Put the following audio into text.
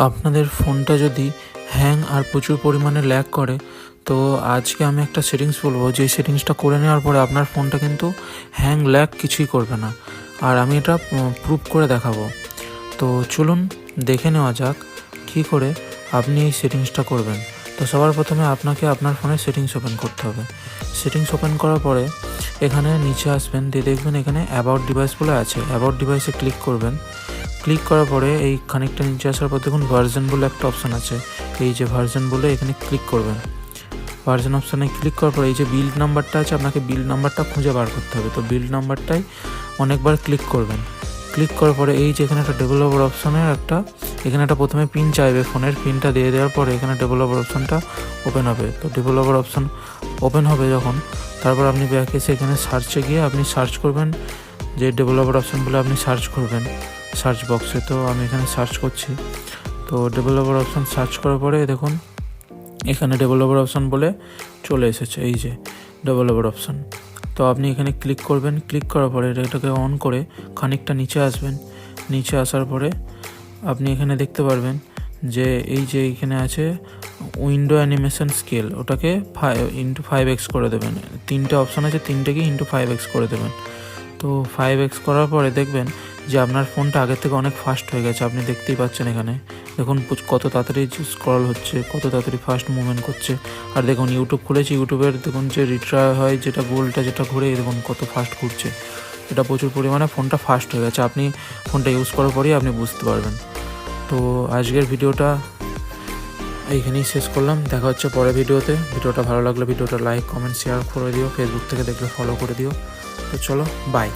আপনাদের ফোনটা যদি হ্যাং আর প্রচুর পরিমাণে ল্যাগ করে, তো আজকে আমি একটা সেটিংস বলবো, যে সেটিংসটা করে নেওয়ার পরে আপনার ফোনটা কিন্তু হ্যাং ল্যাগ কিছুই করবে না। আর আমি এটা প্রুভ করে দেখাবো। তো চলুন দেখে নেওয়া যাক কী করে আপনি এই সেটিংসটা করবেন। তো সবার প্রথমে আপনাকে আপনার ফোনের সেটিংস ওপেন করতে হবে। সেটিংস ওপেন করার পরে এখানে নিচে আসবেন, দিয়ে দেখবেন এখানে অ্যাবাউট ডিভাইস বলে আছে। অ্যাবাউট ডিভাইসে ক্লিক করবেন। ক্লিক করার পরে এই খানিকটা নিচে আসার পর দেখুন ভার্জন বলে একটা অপশান আছে। এই যে ভার্জন বলে এখানে ক্লিক করবেন। ভার্জন অপশানে ক্লিক করার পরে এই যে বিল্ড নাম্বারটা আছে, আপনাকে বিল্ড নাম্বারটা খুঁজে বার করতে হবে। তো বিল্ড নাম্বারটাই অনেকবার ক্লিক করবেন। ক্লিক করার পরে এই যে এখানে একটা ডেভেলপার অপশানের এখানে একটা প্রথমে পিন চাইবে, ফোনের পিনটা দিয়ে দেওয়ার পরে এখানে ডেভেলপার অপশানটা ওপেন হবে। তো ডেভেলপার অপশান ওপেন হবে যখন, তারপর আপনি ব্যাক এসে এখানে সার্চে গিয়ে আপনি সার্চ করবেন, যে ডেভেলপার অপশান বলে আপনি সার্চ করবেন সার্চ বক্সে। তো আমি এখানে সার্চ করছি। তো ডেভেলপার অপশান সার্চ করার পরে দেখুন এখানে ডেভেলপার অপশান বলে চলে এসেছে, এই যে ডেভেলপার অপশান। তো আপনি এখানে ক্লিক করবেন। ক্লিক করার পরে এটাকে অন করে খানিকটা নিচে আসবেন। নিচে আসার পরে আপনি এখানে দেখতে পারবেন যে এই যে এখানে আছে উইন্ডো অ্যানিমেশন স্কেল, ওটাকে 5x করে দেবেন। তিনটে অপশান আছে, তিনটেকে 5x করে দেবেন। তো 5x করার পরে দেখবেন যে আপনার ফোনটা আগের থেকে অনেক ফাস্ট হয়ে গেছে। আপনি দেখতেই পাচ্ছেন এখানে দেখুন কত তাড়াতাড়ি স্ক্রল হচ্ছে, কত তাড়াতাড়ি ফাস্ট মুভমেন্ট করছে। আর দেখুন ইউটিউব খুলেছি, ইউটিউবের দেখুন যে রিট্রাই হয় যেটা গোলটা যেটা ঘুরে, দেখুন কত ফাস্ট ঘুরছে। এটা প্রচুর পরিমাণে ফোনটা ফাস্ট হয়ে গেছে। আপনি ফোনটা ইউজ করার পরেই আপনি বুঝতে পারবেন। তো আজকের ভিডিওটা এইখানেই শেষ করলাম। দেখা হচ্ছে পরের ভিডিওতে। ভিডিওটা ভালো লাগলে ভিডিওটা লাইক কমেন্ট শেয়ার করে দিও। ফেসবুক থেকে দেখলে ফলো করে দিও। তো চলো, বাই।